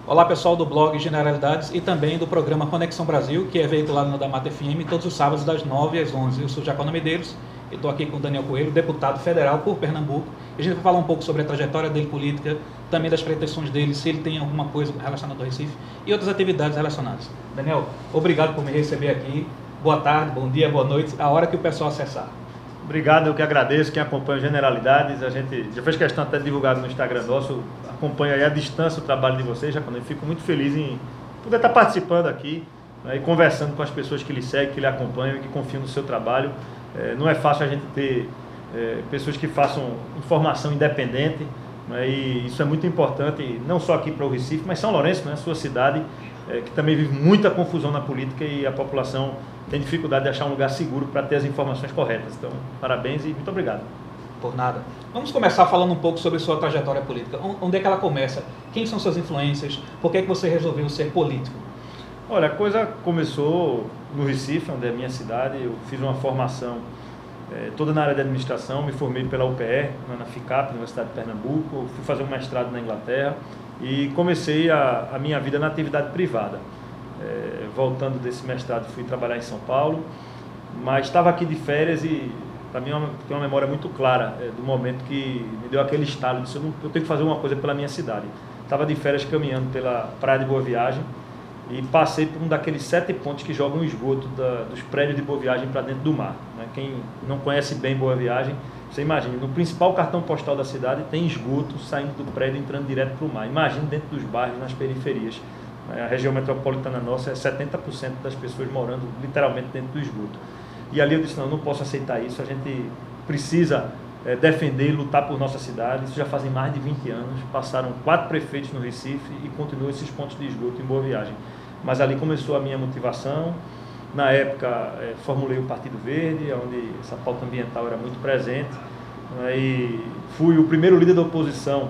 Olá pessoal do blog Generalidades e também do programa Conexão Brasil, que é veiculado na Damata FM todos os sábados das 9 às 11. Eu sou Jacona Medeiros e estou aqui com o Daniel Coelho, deputado federal por Pernambuco. E a gente vai falar um pouco sobre a trajetória dele política, também das pretensões dele, se ele tem alguma coisa relacionada ao Recife e outras atividades relacionadas. Daniel, obrigado por me receber aqui. Boa tarde, bom dia, boa noite, a hora que o pessoal acessar. Obrigado, eu que agradeço, quem acompanha Generalidades, a gente já fez questão até de divulgar no Instagram nosso, acompanha aí à distância o trabalho de vocês, já quando eu fico muito feliz em poder estar participando aqui, né, e conversando com as pessoas que lhe seguem, que lhe acompanham e que confiam no seu trabalho. Não é fácil a gente ter pessoas que façam informação independente, né, e isso é muito importante, não só aqui para o Recife, mas São Lourenço, né, sua cidade, que também vive muita confusão na política e a população tem dificuldade de achar um lugar seguro para ter as informações corretas. Então, parabéns e muito obrigado. Por nada. Vamos começar falando um pouco sobre sua trajetória política. Onde é que ela começa? Quem são suas influências? Por que é que você resolveu ser político? Olha, a coisa começou no Recife, onde é a minha cidade. Eu fiz uma formação toda na área de administração, me formei pela UPE, na FICAP, Universidade de Pernambuco, fui fazer um mestrado na Inglaterra e comecei a minha vida na atividade privada. Voltando desse mestrado, fui trabalhar em São Paulo, mas estava aqui de férias e, para mim, tem uma memória muito clara do momento que me deu aquele estalo, disse, eu tenho que fazer uma coisa pela minha cidade. Estava de férias caminhando pela Praia de Boa Viagem e passei por um daqueles 7 pontos que jogam o esgoto dos prédios de Boa Viagem para dentro do mar, né? Quem não conhece bem Boa Viagem, você imagina, no principal cartão postal da cidade tem esgoto saindo do prédio entrando direto para o mar. Imagina dentro dos bairros, nas periferias. A região metropolitana nossa é 70% das pessoas morando literalmente dentro do esgoto. E ali eu disse, não posso aceitar isso, a gente precisa defender e lutar por nossa cidade. Isso já fazem mais de 20 anos, passaram 4 prefeitos no Recife e continuam esses pontos de esgoto em Boa Viagem. Mas ali começou a minha motivação. Na época formulei o Partido Verde, onde essa pauta ambiental era muito presente, e fui o primeiro líder da oposição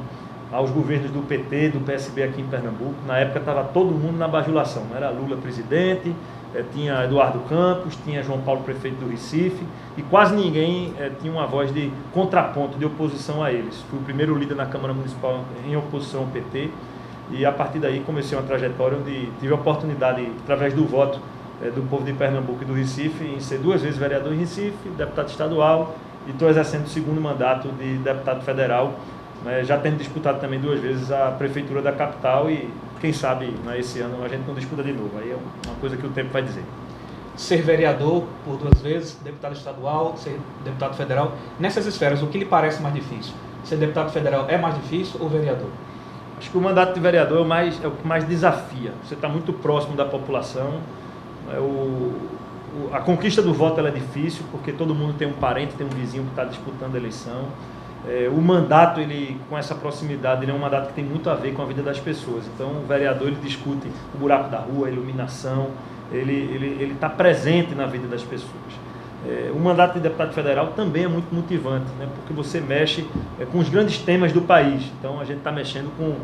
aos governos do PT, do PSB aqui em Pernambuco. Na época estava todo mundo na bajulação, era Lula presidente, tinha Eduardo Campos, tinha João Paulo prefeito do Recife, e quase ninguém tinha uma voz de contraponto, de oposição a eles. Fui o primeiro líder na Câmara Municipal em oposição ao PT, e a partir daí comecei uma trajetória onde tive a oportunidade, através do voto do povo de Pernambuco e do Recife, em ser 2 vezes vereador em Recife, deputado estadual, e estou exercendo o 2º mandato de deputado federal, já tendo disputado também 2 vezes a prefeitura da capital e quem sabe esse ano a gente não disputa de novo, aí é uma coisa que o tempo vai dizer. Ser vereador por 2 vezes, deputado estadual, ser deputado federal, nessas esferas, o que lhe parece mais difícil? Ser deputado federal é mais difícil ou vereador? Acho que o mandato de vereador é o que mais desafia, você está muito próximo da população, a conquista do voto ela é difícil porque todo mundo tem um parente, tem um vizinho que está disputando a eleição. O mandato, com essa proximidade, ele é um mandato que tem muito a ver com a vida das pessoas. Então, o vereador ele discute o buraco da rua, a iluminação, ele está presente na vida das pessoas. O mandato de deputado federal também é muito motivante, né, porque você mexe com os grandes temas do país. Então, a gente está mexendo com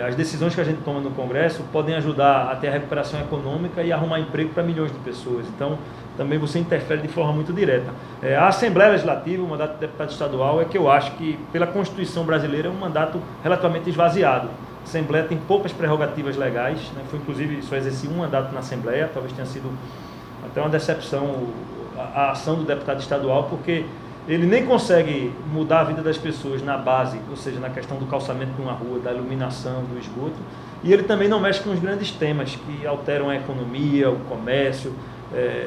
as decisões que a gente toma no Congresso, podem ajudar a ter a recuperação econômica e arrumar emprego para milhões de pessoas. Então, também você interfere de forma muito direta. A Assembleia Legislativa, o mandato de deputado estadual, é que eu acho que, pela Constituição brasileira, é um mandato relativamente esvaziado. A Assembleia tem poucas prerrogativas legais, né? Foi, inclusive, só exerci um mandato na Assembleia, talvez tenha sido até uma decepção a ação do deputado estadual, porque ele nem consegue mudar a vida das pessoas na base, ou seja, na questão do calçamento de uma rua, da iluminação, do esgoto, e ele também não mexe com os grandes temas que alteram a economia, o comércio.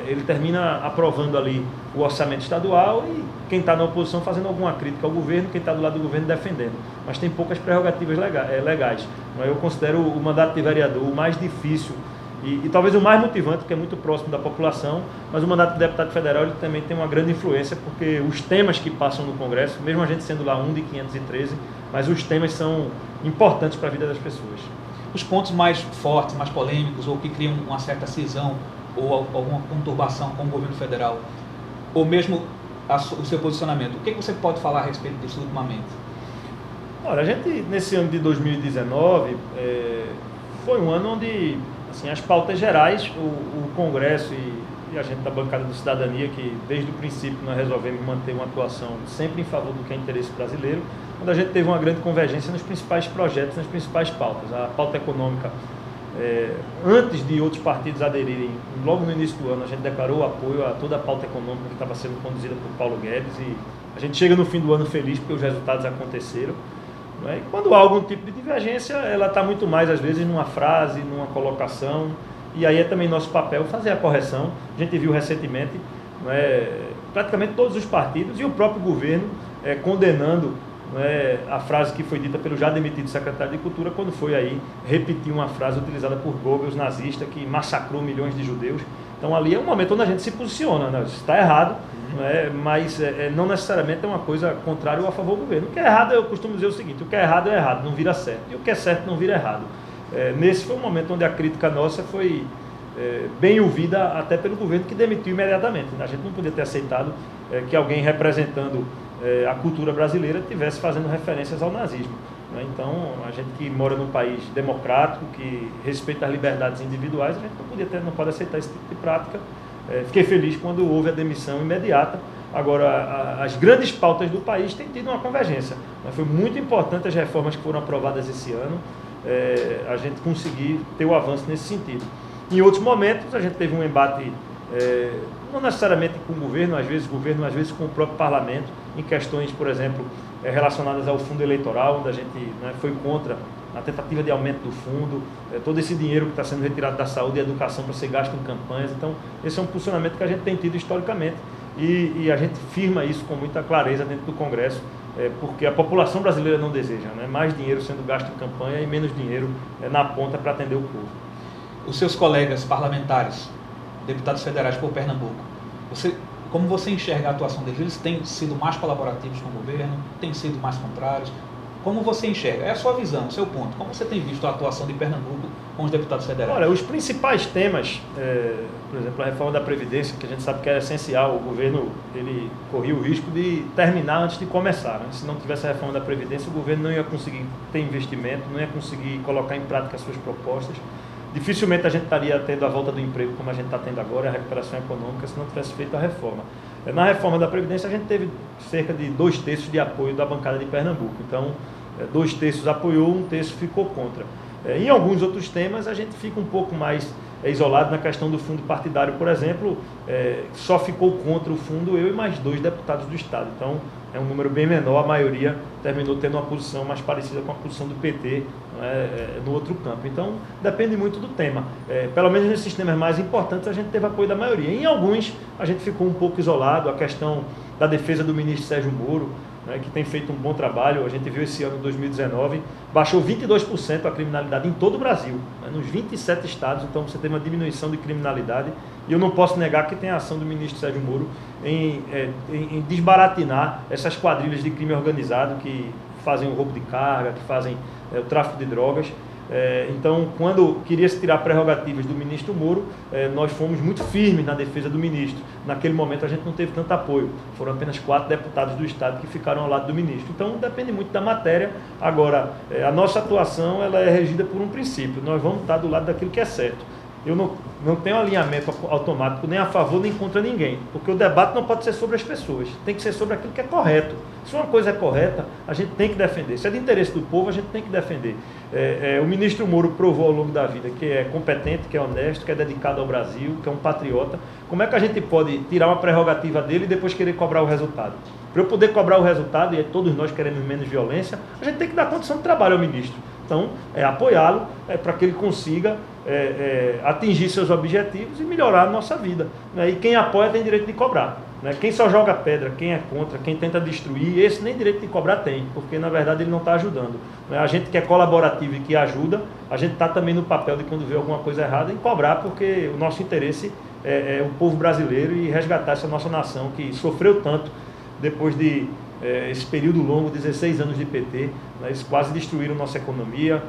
Ele termina aprovando ali o orçamento estadual e quem está na oposição fazendo alguma crítica ao governo, quem está do lado do governo defendendo. Mas tem poucas prerrogativas legais. Eu considero o mandato de vereador o mais difícil e talvez o mais motivante, porque é muito próximo da população, mas o mandato de deputado federal ele também tem uma grande influência, porque os temas que passam no Congresso, mesmo a gente sendo lá um de 513, mas os temas são importantes para a vida das pessoas. Os pontos mais fortes, mais polêmicos, ou que criam uma certa cisão, ou alguma conturbação com o governo federal, ou mesmo o seu posicionamento, o que você pode falar a respeito disso ultimamente? Olha, a gente, nesse ano de 2019, foi um ano onde assim, as pautas gerais, o Congresso e a gente da bancada do Cidadania, que desde o princípio nós resolvemos manter uma atuação sempre em favor do que é interesse brasileiro, onde a gente teve uma grande convergência nos principais projetos, nas principais pautas. A pauta econômica, antes de outros partidos aderirem, logo no início do ano, a gente declarou apoio a toda a pauta econômica que estava sendo conduzida por Paulo Guedes, e a gente chega no fim do ano feliz porque os resultados aconteceram. E quando há algum tipo de divergência, ela está muito mais, às vezes, numa frase, numa colocação, e aí é também nosso papel fazer a correção. A gente viu recentemente praticamente todos os partidos e o próprio governo condenando a frase que foi dita pelo já demitido secretário de Cultura, quando foi aí repetir uma frase utilizada por Goebbels, nazista, que massacrou milhões de judeus. Então ali é um momento onde a gente se posiciona, né? Isso está errado, mas não necessariamente é uma coisa contrária ou a favor do governo. O que é errado, eu costumo dizer o seguinte: o que é errado, não vira certo, e o que é certo não vira errado. Nesse foi um momento onde a crítica nossa foi bem ouvida até pelo governo, que demitiu imediatamente. A gente não podia ter aceitado que alguém representando a cultura brasileira estivesse fazendo referências ao nazismo. Então, a gente que mora num país democrático, que respeita as liberdades individuais, a gente não pode aceitar esse tipo de prática. Fiquei feliz quando houve a demissão imediata. Agora, as grandes pautas do país têm tido uma convergência. Foi muito importante as reformas que foram aprovadas esse ano, a gente conseguir ter o avanço nesse sentido. Em outros momentos, a gente teve um embate, não necessariamente com o governo, às vezes com o próprio parlamento, em questões, por exemplo, relacionadas ao fundo eleitoral, onde a gente foi contra a tentativa de aumento do fundo, todo esse dinheiro que está sendo retirado da saúde e educação para ser gasto em campanhas. Então, esse é um posicionamento que a gente tem tido historicamente, e a gente firma isso com muita clareza dentro do Congresso, porque a população brasileira não deseja mais dinheiro sendo gasto em campanha e menos dinheiro na ponta para atender o povo. Os seus colegas parlamentares, deputados federais por Pernambuco, como você enxerga a atuação deles? Eles têm sido mais colaborativos com o governo? Têm sido mais contrários? Como você enxerga? É a sua visão, o seu ponto. Como você tem visto a atuação de Pernambuco com os deputados federais? Olha, os principais temas, por exemplo, a reforma da Previdência, que a gente sabe que é essencial, o governo ele corria o risco de terminar antes de começar. Se não tivesse a reforma da Previdência, o governo não ia conseguir ter investimento, não ia conseguir colocar em prática as suas propostas. Dificilmente a gente estaria tendo a volta do emprego como a gente está tendo agora, a recuperação econômica, se não tivesse feito a reforma. Na reforma da Previdência, a gente teve cerca de 2/3 de apoio da bancada de Pernambuco. Então, 2/3 apoiou, 1/3 ficou contra. Em alguns outros temas, a gente fica um pouco mais isolado. Na questão do fundo partidário, por exemplo, só ficou contra o fundo eu e mais 2 deputados do Estado. Então, é um número bem menor, a maioria terminou tendo uma posição mais parecida com a posição do PT no outro campo. Então, depende muito do tema. Pelo menos nesses temas mais importantes, a gente teve apoio da maioria. Em alguns, a gente ficou um pouco isolado. A questão da defesa do ministro Sérgio Moro, que tem feito um bom trabalho. A gente viu esse ano, 2019, baixou 22% a criminalidade em todo o Brasil, nos 27 estados. Então, você tem uma diminuição de criminalidade. E eu não posso negar que tem a ação do ministro Sérgio Moro em desbaratinar essas quadrilhas de crime organizado que fazem o roubo de carga, que fazem o tráfico de drogas. Então, quando queria se tirar prerrogativas do ministro Moro, nós fomos muito firmes na defesa do ministro. Naquele momento a gente não teve tanto apoio, foram apenas 4 deputados do Estado que ficaram ao lado do ministro. Então, depende muito da matéria. Agora, a nossa atuação ela é regida por um princípio: nós vamos estar do lado daquilo que é certo. Eu não tenho alinhamento automático nem a favor nem contra ninguém, porque o debate não pode ser sobre as pessoas, tem que ser sobre aquilo que é correto. Se uma coisa é correta, a gente tem que defender. Se é de interesse do povo, a gente tem que defender. O ministro Moro provou ao longo da vida que é competente, que é honesto, que é dedicado ao Brasil, que é um patriota. Como é que a gente pode tirar uma prerrogativa dele e depois querer cobrar o resultado? Para eu poder cobrar o resultado, e todos nós queremos menos violência, a gente tem que dar condição de trabalho ao ministro. Então, apoiá-lo para que ele consiga atingir seus objetivos e melhorar a nossa vida. E quem apoia tem direito de cobrar. Quem só joga pedra, quem é contra, quem tenta destruir, esse nem direito de cobrar tem, porque na verdade ele não está ajudando. A gente que é colaborativo e que ajuda, a gente está também no papel de, quando vê alguma coisa errada, em cobrar, porque o nosso interesse é o povo brasileiro e resgatar essa nossa nação que sofreu tanto depois de esse período longo, 16 anos de PT. Eles quase destruíram nossa economia,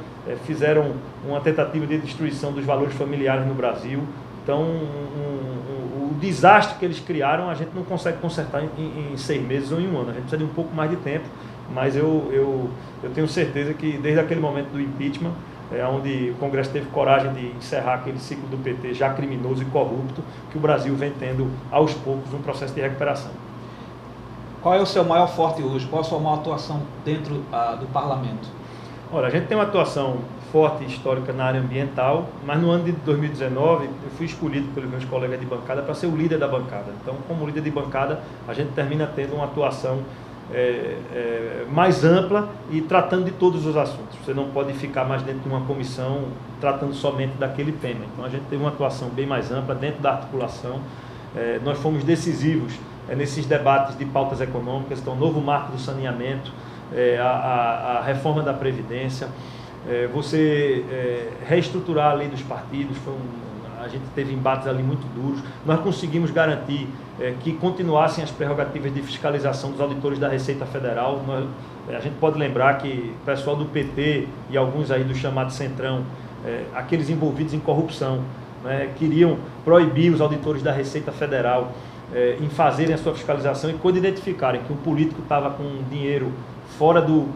fizeram uma tentativa de destruição dos valores familiares no Brasil. Então, o desastre que eles criaram, a gente não consegue consertar em 6 meses ou em 1 ano. A gente precisa de um pouco mais de tempo, mas eu tenho certeza que desde aquele momento do impeachment, onde o Congresso teve coragem de encerrar aquele ciclo do PT já criminoso e corrupto, que o Brasil vem tendo aos poucos um processo de recuperação. Qual é o seu maior forte hoje? Qual a sua maior atuação dentro do parlamento? Olha, a gente tem uma atuação forte e histórica na área ambiental, mas no ano de 2019 eu fui escolhido pelos meus colegas de bancada para ser o líder da bancada. Então, como líder de bancada, a gente termina tendo uma atuação mais ampla e tratando de todos os assuntos. Você não pode ficar mais dentro de uma comissão tratando somente daquele tema. Então, a gente teve uma atuação bem mais ampla dentro da articulação. Nós fomos decisivos nesses debates de pautas econômicas, então, o novo marco do saneamento, a reforma da Previdência, reestruturar a lei dos partidos. A gente teve embates ali muito duros. Nós conseguimos garantir que continuassem as prerrogativas de fiscalização dos auditores da Receita Federal. A gente pode lembrar que o pessoal do PT e alguns aí do chamado Centrão, aqueles envolvidos em corrupção, né, queriam proibir os auditores da Receita Federal em fazerem a sua fiscalização, e quando identificarem que um político estava com dinheiro fora do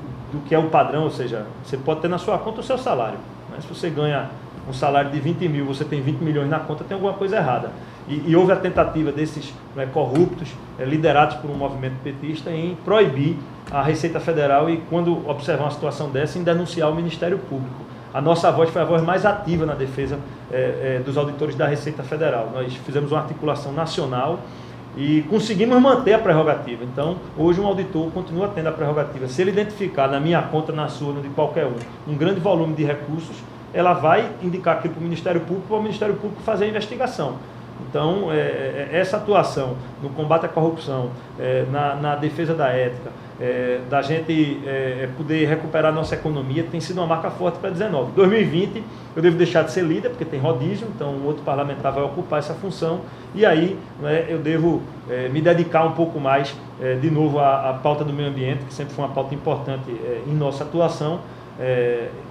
que é o padrão, ou seja, você pode ter na sua conta o seu salário, né? Se você ganha um salário de 20 mil, você tem 20 milhões na conta, tem alguma coisa errada. E houve a tentativa desses corruptos, liderados por um movimento petista, em proibir a Receita Federal e, quando observar uma situação dessa, em denunciar o Ministério Público. A nossa voz foi a voz mais ativa na defesa dos auditores da Receita Federal. Nós fizemos uma articulação nacional e conseguimos manter a prerrogativa. Então, hoje um auditor continua tendo a prerrogativa. Se ele identificar na minha conta, na sua, no de qualquer um grande volume de recursos, ela vai indicar aquilo para o Ministério Público, para o Ministério Público fazer a investigação. Então, essa atuação no combate à corrupção, na defesa da ética, da gente poder recuperar a nossa economia, tem sido uma marca forte para 2019. 2020, eu devo deixar de ser líder, porque tem rodízio, então um outro parlamentar vai ocupar essa função, e aí eu devo me dedicar um pouco mais, de novo, à pauta do meio ambiente, que sempre foi uma pauta importante em nossa atuação.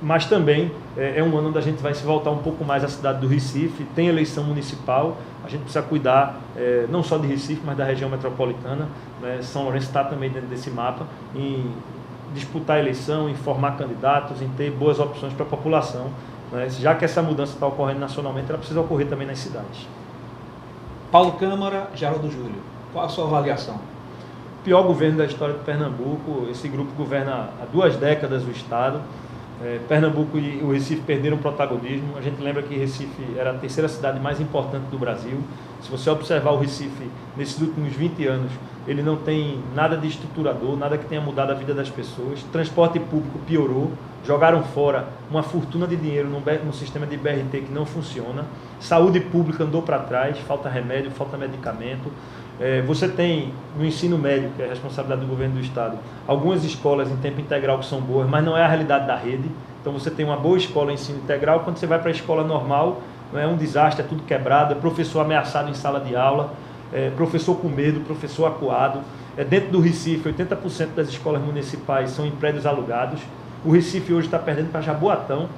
Mas também é um ano onde a gente vai se voltar um pouco mais à cidade do Recife. Tem eleição municipal, a gente precisa cuidar não só de Recife, mas da região metropolitana, né? São Lourenço está também dentro desse mapa, em disputar a eleição, em formar candidatos, em ter boas opções para a população, né? Já que essa mudança está ocorrendo nacionalmente, ela precisa ocorrer também nas cidades. Paulo Câmara, Geraldo Júlio, qual a sua avaliação? Pior governo da história de Pernambuco. Esse grupo governa há 2 décadas o estado. Pernambuco e o Recife perderam protagonismo. A gente lembra que Recife era a 3ª cidade mais importante do Brasil. Se você observar o Recife nesses últimos 20 anos, ele não tem nada de estruturador, nada que tenha mudado a vida das pessoas. Transporte público piorou, jogaram fora uma fortuna de dinheiro num sistema de BRT que não funciona. Saúde pública andou para trás, falta remédio, falta medicamento. Você tem no ensino médio, que é a responsabilidade do governo do estado, algumas escolas em tempo integral que são boas, mas não é a realidade da rede. Então você tem uma boa escola em ensino integral, quando você vai para a escola normal, é um desastre, é tudo quebrado, é professor ameaçado em sala de aula, professor com medo, professor acuado. Dentro do Recife, 80% das escolas municipais são em prédios alugados. O Recife hoje está perdendo para Jaboatão,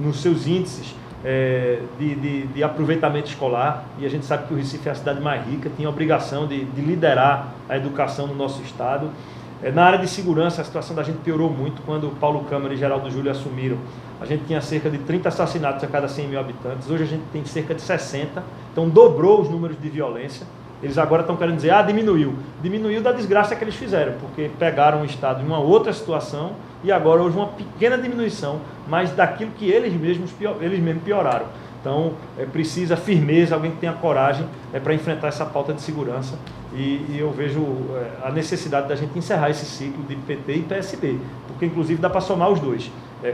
nos seus índices de aproveitamento escolar, e a gente sabe que o Recife é a cidade mais rica, tem a obrigação de liderar a educação no nosso estado. Na área de segurança, a situação da gente piorou muito quando o Paulo Câmara e Geraldo Júlio assumiram. A gente tinha cerca de 30 assassinatos a cada 100 mil habitantes, hoje a gente tem cerca de 60, então dobrou os números de violência. Eles agora estão querendo dizer, diminuiu. Diminuiu da desgraça que eles fizeram, porque pegaram o estado em uma outra situação e agora houve uma pequena diminuição, mas daquilo que eles mesmos pioraram. Então, precisa firmeza, alguém que tenha coragem para enfrentar essa pauta de segurança. E eu vejo a necessidade da gente encerrar esse ciclo de PT e PSB, porque inclusive dá para somar os dois.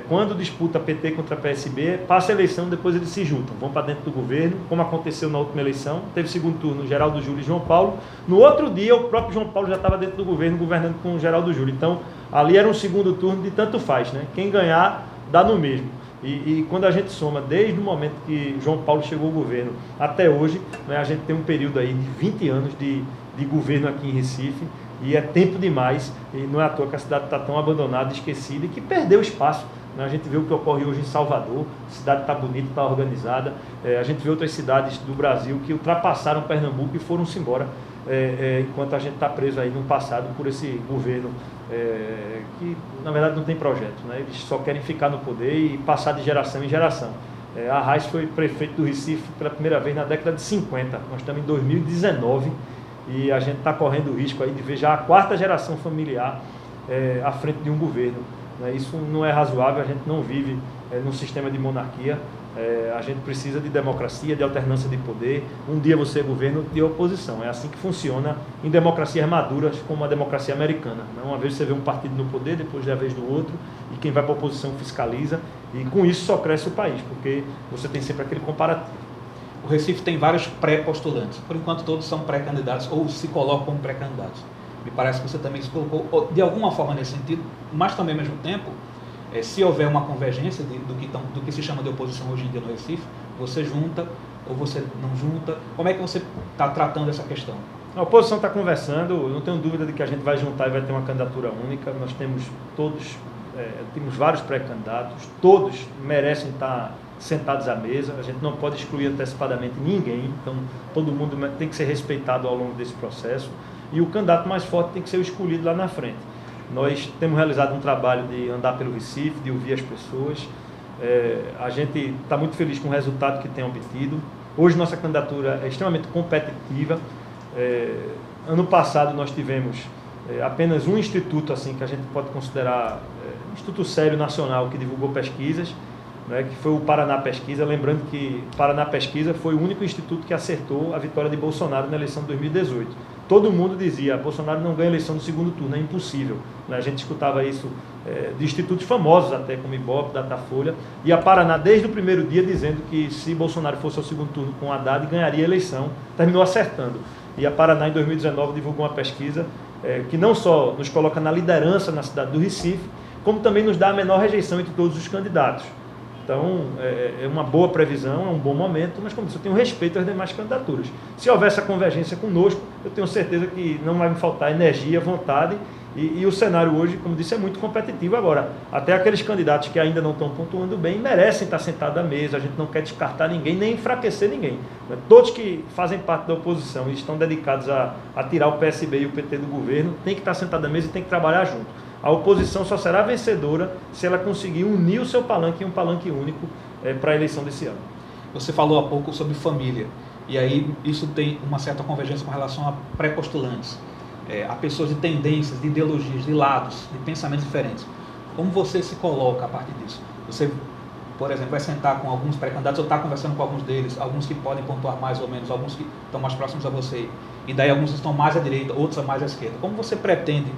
Quando disputa PT contra PSB, passa a eleição, depois eles se juntam, vão para dentro do governo, como aconteceu na última eleição. Teve segundo turno Geraldo Júlio e João Paulo. No outro dia, o próprio João Paulo já estava dentro do governo, governando com o Geraldo Júlio. Então, ali era um segundo turno de tanto faz, né? Quem ganhar, dá no mesmo. E quando a gente soma, desde o momento que João Paulo chegou ao governo até hoje, né, a gente tem um período aí de 20 anos de governo aqui em Recife, e é tempo demais, e não é à toa que a cidade está tão abandonada, esquecida, e que perdeu espaço. A gente vê o que ocorre hoje em Salvador, a cidade está bonita, está organizada. A gente vê outras cidades do Brasil que ultrapassaram Pernambuco e foram-se embora, enquanto a gente está preso aí no passado por esse governo que, na verdade, não tem projeto, né? Eles só querem ficar no poder e passar de geração em geração. Arraes foi prefeito do Recife pela primeira vez na década de 50, nós estamos em 2019, e a gente está correndo o risco aí de ver já a quarta geração familiar à frente de um governo. Isso não é razoável, a gente não vive num sistema de monarquia, a gente precisa de democracia, de alternância de poder. Um dia você é governo, outro dia é oposição. É assim que funciona em democracias maduras, como a democracia americana. Uma vez você vê um partido no poder, depois é a vez do outro, e quem vai para a oposição fiscaliza, e com isso só cresce o país, porque você tem sempre aquele comparativo. O Recife tem vários pré-postulantes, por enquanto todos são pré-candidatos, ou se colocam como pré-candidatos. Me parece que você também se colocou de alguma forma nesse sentido, mas também ao mesmo tempo, se houver uma convergência do que se chama de oposição hoje em dia no Recife, você junta ou você não junta? Como é que você está tratando essa questão? A oposição está conversando, não tenho dúvida de que a gente vai juntar e vai ter uma candidatura única. Nós temos temos vários pré-candidatos, todos merecem estar sentados à mesa, a gente não pode excluir antecipadamente ninguém, então todo mundo tem que ser respeitado ao longo desse processo, e o candidato mais forte tem que ser o escolhido lá na frente. Nós temos realizado um trabalho de andar pelo Recife, de ouvir as pessoas. A gente está muito feliz com o resultado que tem obtido. Hoje nossa candidatura é extremamente competitiva. Ano passado nós tivemos apenas um instituto assim, que a gente pode considerar um instituto sério nacional que divulgou pesquisas, que foi o Paraná Pesquisa. Lembrando que o Paraná Pesquisa foi o único instituto que acertou a vitória de Bolsonaro na eleição de 2018. Todo mundo dizia, Bolsonaro não ganha eleição no segundo turno, é impossível. A gente escutava isso de institutos famosos até, como Ibope, Datafolha, e a Paraná desde o primeiro dia dizendo que se Bolsonaro fosse ao segundo turno com Haddad, ganharia a eleição, terminou acertando. E a Paraná em 2019 divulgou uma pesquisa que não só nos coloca na liderança na cidade do Recife, como também nos dá a menor rejeição entre todos os candidatos. Então, é uma boa previsão, é um bom momento, mas como disse, eu tenho respeito às demais candidaturas. Se houver essa convergência conosco, eu tenho certeza que não vai me faltar energia, vontade, e o cenário hoje, como disse, é muito competitivo. Agora, até aqueles candidatos que ainda não estão pontuando bem, merecem estar sentados à mesa, a gente não quer descartar ninguém, nem enfraquecer ninguém. Todos que fazem parte da oposição e estão dedicados a tirar o PSB e o PT do governo, têm que estar sentados à mesa e têm que trabalhar junto. A oposição só será vencedora se ela conseguir unir o seu palanque em um palanque único para a eleição desse ano. Você falou há pouco sobre família, e aí isso tem uma certa convergência com relação a pré-postulantes, a pessoas de tendências, de ideologias, de lados, de pensamentos diferentes. Como você se coloca a partir disso? Você, por exemplo, vai sentar com alguns pré-candidatos ou está conversando com alguns deles, alguns que podem pontuar mais ou menos, alguns que estão mais próximos a você, e daí alguns estão mais à direita, outros mais à esquerda. Como você pretende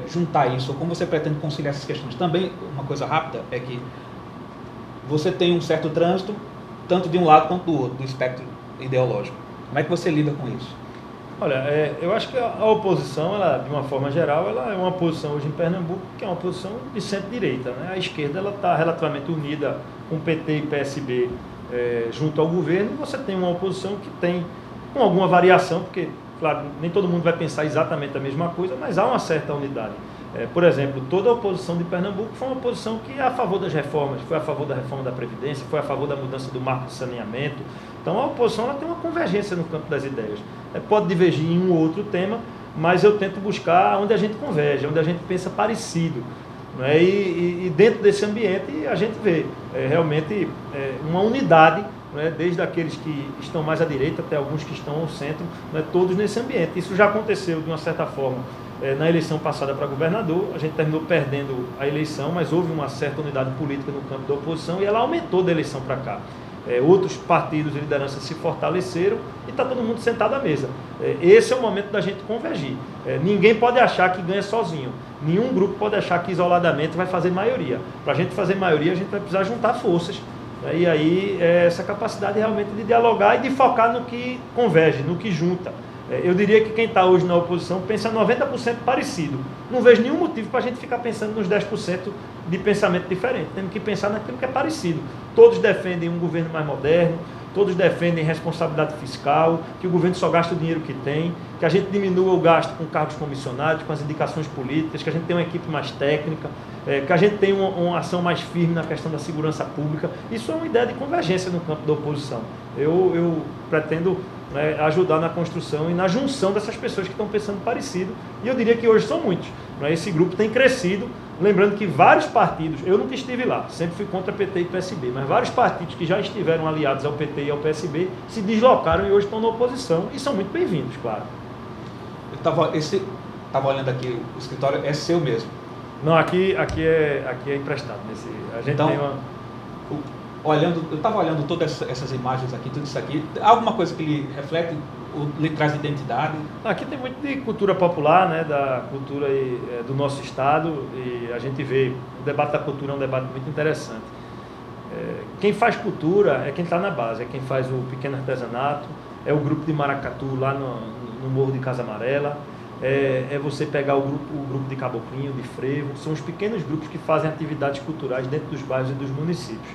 juntar isso, ou como você pretende conciliar essas questões? Também, uma coisa rápida, é que você tem um certo trânsito, tanto de um lado quanto do outro, do espectro ideológico. Como é que você lida com isso? Olha, eu acho que a oposição, ela, de uma forma geral, ela é uma oposição hoje em Pernambuco, que é uma oposição de centro-direita. A esquerda está relativamente unida com PT e PSB junto ao governo, e você tem uma oposição que tem, com alguma variação, porque claro, nem todo mundo vai pensar exatamente a mesma coisa, mas há uma certa unidade. Por exemplo, toda a oposição de Pernambuco foi uma oposição que é a favor das reformas, foi a favor da reforma da Previdência, foi a favor da mudança do marco de saneamento. Então a oposição ela tem uma convergência no campo das ideias. Pode divergir em um ou outro tema, mas eu tento buscar onde a gente converge, onde a gente pensa parecido. E dentro desse ambiente a gente vê realmente uma unidade, desde aqueles que estão mais à direita até alguns que estão ao centro, todos nesse ambiente. Isso já aconteceu de uma certa forma na eleição passada para governador. A gente terminou perdendo a eleição, mas houve uma certa unidade política no campo da oposição e ela aumentou da eleição para cá. Outros partidos e lideranças se fortaleceram e está todo mundo sentado à mesa. Esse é o momento da gente convergir. Ninguém pode achar que ganha sozinho. Nenhum grupo pode achar que isoladamente vai fazer maioria. Para a gente fazer maioria, a gente vai precisar juntar forças. E aí, essa capacidade realmente de dialogar e de focar no que converge, no que junta. Eu diria que quem está hoje na oposição pensa 90% parecido. Não vejo nenhum motivo para a gente ficar pensando nos 10% de pensamento diferente. Temos que pensar naquilo que é parecido. Todos defendem um governo mais moderno, todos defendem responsabilidade fiscal, que o governo só gasta o dinheiro que tem, que a gente diminua o gasto com cargos comissionados, com as indicações políticas, que a gente tenha uma equipe mais técnica, que a gente tenha uma ação mais firme na questão da segurança pública. Isso é uma ideia de convergência no campo da oposição. Eu pretendo ajudar na construção e na junção dessas pessoas que estão pensando parecido, e eu diria que hoje são muitos. Esse grupo tem crescido, lembrando que vários partidos, eu nunca estive lá, sempre fui contra PT e PSB, mas vários partidos que já estiveram aliados ao PT e ao PSB se deslocaram e hoje estão na oposição e são muito bem-vindos, claro. Estava olhando aqui, o escritório é seu mesmo. Não, aqui é emprestado. A gente então, tem uma... eu estava olhando todas essas imagens aqui, tudo isso aqui. Há alguma coisa que lhe reflete, lhe traz identidade? Aqui tem muito de cultura popular, né, da cultura do nosso estado, e a gente vê, o debate da cultura é um debate muito interessante. Quem faz cultura é quem está na base, é quem faz o pequeno artesanato, é o grupo de maracatu lá no Morro de Casa Amarela, é você pegar o grupo de caboclinho, de frevo, são os pequenos grupos que fazem atividades culturais dentro dos bairros e dos municípios.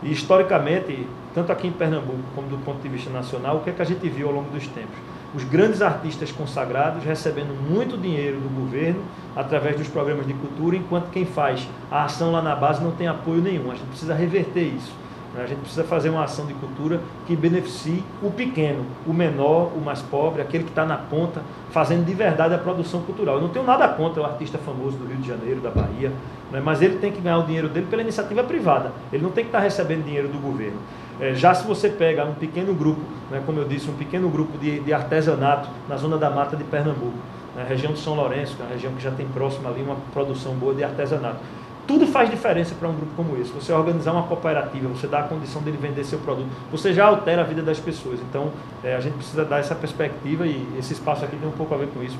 E historicamente, tanto aqui em Pernambuco como do ponto de vista nacional, o que é que a gente viu ao longo dos tempos? Os grandes artistas consagrados recebendo muito dinheiro do governo através dos programas de cultura, enquanto quem faz a ação lá na base não tem apoio nenhum. A gente precisa reverter isso. A gente precisa fazer uma ação de cultura que beneficie o pequeno, o menor, o mais pobre, aquele que está na ponta, fazendo de verdade a produção cultural. Eu não tenho nada contra o artista famoso do Rio de Janeiro, da Bahia, né, mas ele tem que ganhar o dinheiro dele pela iniciativa privada. Ele não tem que estar recebendo dinheiro do governo. Já se você pega um pequeno grupo, né, como eu disse, um pequeno grupo de artesanato na zona da mata de Pernambuco, na região de São Lourenço, que é uma região que já tem próximo ali uma produção boa de artesanato. Tudo faz diferença para um grupo como esse. Você organizar uma cooperativa, você dá a condição dele vender seu produto, você já altera a vida das pessoas. Então, a gente precisa dar essa perspectiva, e esse espaço aqui tem um pouco a ver com isso.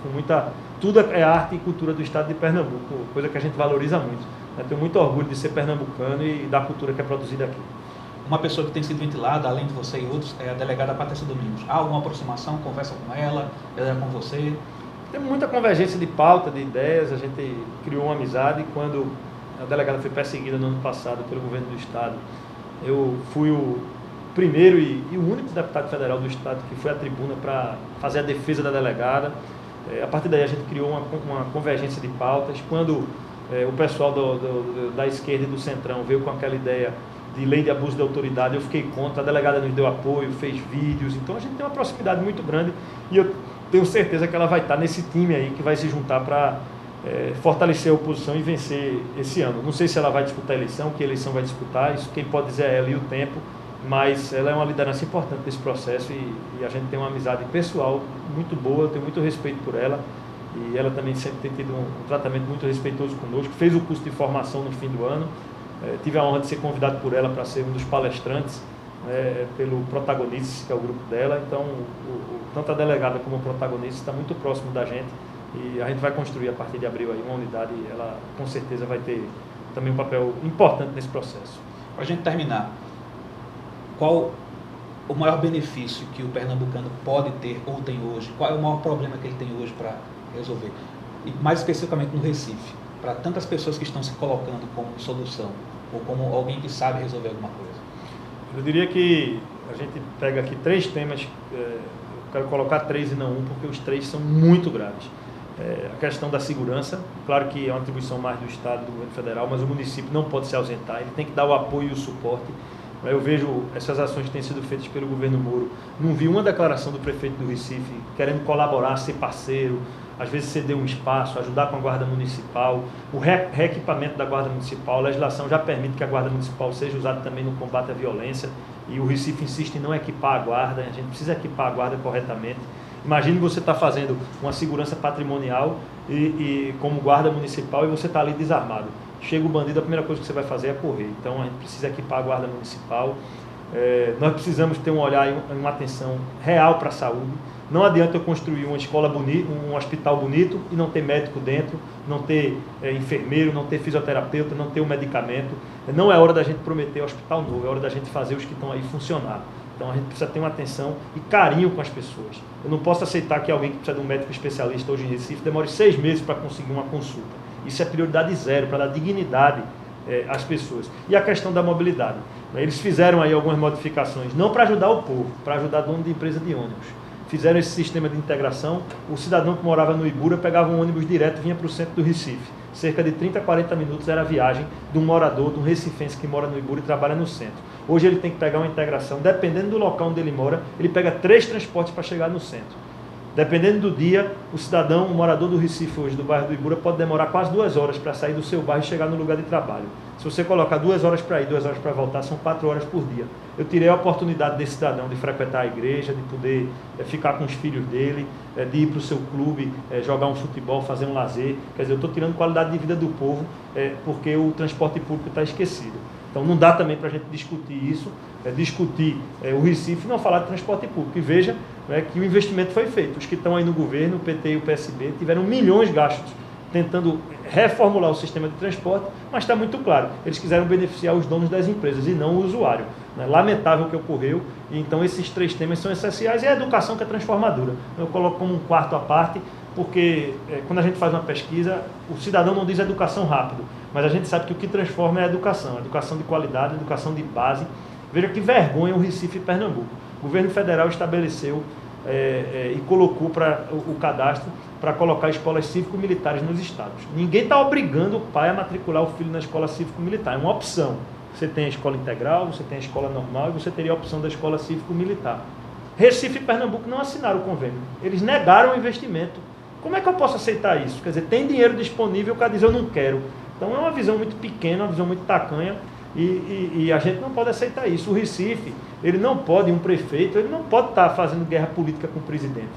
Tudo é arte e cultura do estado de Pernambuco, coisa que a gente valoriza muito. Eu tenho muito orgulho de ser pernambucano e da cultura que é produzida aqui. Uma pessoa que tem sido ventilada, além de você e outros, é a delegada Patrícia Domingos. Há alguma aproximação, conversa com ela é com você? Tem muita convergência de pauta, de ideias. A gente criou uma amizade quando a delegada foi perseguida no ano passado pelo governo do estado. Eu fui o primeiro e o único deputado federal do estado que foi à tribuna para fazer a defesa da delegada. A partir daí a gente criou uma convergência de pautas. Quando o pessoal da esquerda e do centrão veio com aquela ideia de lei de abuso de autoridade, eu fiquei contra, a delegada nos deu apoio, fez vídeos, então a gente tem uma proximidade muito grande e eu tenho certeza que ela vai estar nesse time aí que vai se juntar para fortalecer a oposição e vencer esse ano. Não sei se ela vai disputar a eleição, que eleição vai disputar, isso quem pode dizer é ela e o tempo, mas ela é uma liderança importante desse processo e a gente tem uma amizade pessoal muito boa, eu tenho muito respeito por ela e ela também sempre tem tido um tratamento muito respeitoso conosco, fez o curso de formação no fim do ano. Tive a honra de ser convidado por ela para ser um dos palestrantes, pelo Protagonistas, que é o grupo dela. Então, tanto a delegada como o Protagonista está muito próximo da gente e a gente vai construir a partir de abril aí uma unidade e ela com certeza vai ter também um papel importante nesse processo. Para a gente terminar, qual o maior benefício que o pernambucano pode ter ou tem hoje? Qual é o maior problema que ele tem hoje para resolver? E mais especificamente no Recife, para tantas pessoas que estão se colocando como solução ou como alguém que sabe resolver alguma coisa? Eu diria que a gente pega aqui 3 temas, eu quero colocar 3 e não um, porque os 3 são muito graves. A questão da segurança, claro que é uma atribuição mais do Estado, do governo federal, mas o município não pode se ausentar, ele tem que dar o apoio e o suporte. Eu vejo essas ações que têm sido feitas pelo governo Moro, não vi uma declaração do prefeito do Recife querendo colaborar, ser parceiro, às vezes ceder um espaço, ajudar com a Guarda Municipal, o reequipamento da Guarda Municipal. A legislação já permite que a Guarda Municipal seja usada também no combate à violência e o Recife insiste em não equipar a Guarda, a gente precisa equipar a Guarda corretamente. Imagine você estar fazendo uma segurança patrimonial e como Guarda Municipal e você está ali desarmado. Chega o bandido, a primeira coisa que você vai fazer é correr. Então a gente precisa equipar a Guarda Municipal. Nós precisamos ter um olhar e uma atenção real para a saúde. Não adianta eu construir uma escola bonita, um hospital bonito e não ter médico dentro, não ter enfermeiro, não ter fisioterapeuta, não ter um medicamento. Não é hora da gente prometer hospital novo, é hora da gente fazer os que estão aí funcionar. Então a gente precisa ter uma atenção e carinho com as pessoas. Eu não posso aceitar que alguém que precisa de um médico especialista hoje em Recife demore 6 meses para conseguir uma consulta. Isso é prioridade 0, para dar dignidade às pessoas. E a questão da mobilidade. Eles fizeram aí algumas modificações, não para ajudar o povo, para ajudar dono de empresa de ônibus. Fizeram esse sistema de integração, o cidadão que morava no Ibura pegava um ônibus direto e vinha para o centro do Recife. Cerca de 30 a 40 minutos era a viagem de um morador, de um recifense que mora no Ibura e trabalha no centro. Hoje ele tem que pegar uma integração, dependendo do local onde ele mora, ele pega 3 transportes para chegar no centro. Dependendo do dia, o cidadão, o morador do Recife hoje, do bairro do Ibura, pode demorar quase 2 horas para sair do seu bairro e chegar no lugar de trabalho. Se você colocar 2 horas para ir, 2 horas para voltar, são 4 horas por dia. Eu tirei a oportunidade desse cidadão de frequentar a igreja, de poder ficar com os filhos dele, de ir para o seu clube, jogar um futebol, fazer um lazer. Quer dizer, eu estou tirando qualidade de vida do povo, porque o transporte público está esquecido. Então não dá também para a gente discutir isso, discutir o Recife e não falar de transporte público. E veja que o investimento foi feito. Os que estão aí no governo, o PT e o PSB, tiveram milhões gastos tentando reformular o sistema de transporte, mas está muito claro, eles quiseram beneficiar os donos das empresas e não o usuário. Lamentável o que ocorreu, e então esses 3 temas são essenciais, e a educação que é transformadora. Eu coloco como um quarto à parte, porque quando a gente faz uma pesquisa, o cidadão não diz educação rápido, mas a gente sabe que o que transforma é a educação de qualidade, educação de base. Veja que vergonha o Recife e Pernambuco. O governo federal estabeleceu e colocou para o cadastro para colocar escolas cívico-militares nos estados. Ninguém está obrigando o pai a matricular o filho na escola cívico-militar, é uma opção. Você tem a escola integral, você tem a escola normal e você teria a opção da escola cívico-militar. Recife e Pernambuco não assinaram o convênio, eles negaram o investimento. Como é que eu posso aceitar isso? Quer dizer, tem dinheiro disponível, o cara diz eu não quero. Então é uma visão muito pequena, uma visão muito tacanha, e a gente não pode aceitar isso. O Recife, ele não pode, um prefeito, ele não pode estar fazendo guerra política com o presidente.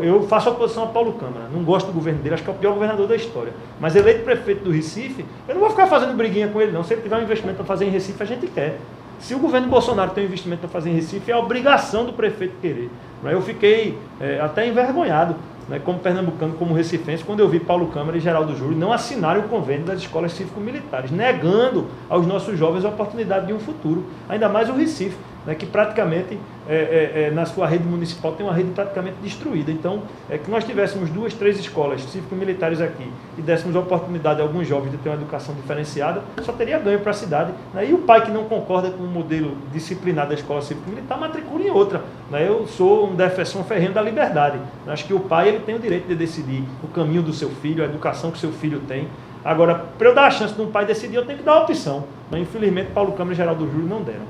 Eu faço oposição a Paulo Câmara, não gosto do governo dele, acho que é o pior governador da história. Mas eleito prefeito do Recife, eu não vou ficar fazendo briguinha com ele não. Se ele tiver um investimento para fazer em Recife, a gente quer. Se o governo Bolsonaro tem um investimento para fazer em Recife, é a obrigação do prefeito querer. Eu fiquei até envergonhado, como pernambucano, como recifense, quando eu vi Paulo Câmara e Geraldo Júlio não assinarem o convênio das escolas cívico-militares, negando aos nossos jovens a oportunidade de um futuro, ainda mais o Recife, que praticamente, na sua rede municipal, tem uma rede praticamente destruída. Então, que nós tivéssemos 2, 3 escolas cívico-militares aqui e dessemos a oportunidade a alguns jovens de ter uma educação diferenciada, só teria ganho para a cidade. E o pai que não concorda com o modelo disciplinar da escola cívico-militar, matricula em outra. Eu sou um defensor ferrenho da liberdade. Acho que o pai ele tem o direito de decidir o caminho do seu filho, a educação que seu filho tem. Agora, para eu dar a chance de um pai decidir, eu tenho que dar a opção. Infelizmente, Paulo Câmara e Geraldo Júlio não deram.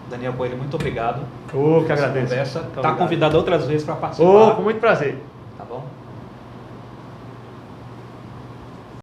Daniel Coelho, muito obrigado. Que agradeço. Está convidado outras vezes para participar. Com muito prazer. Tá bom?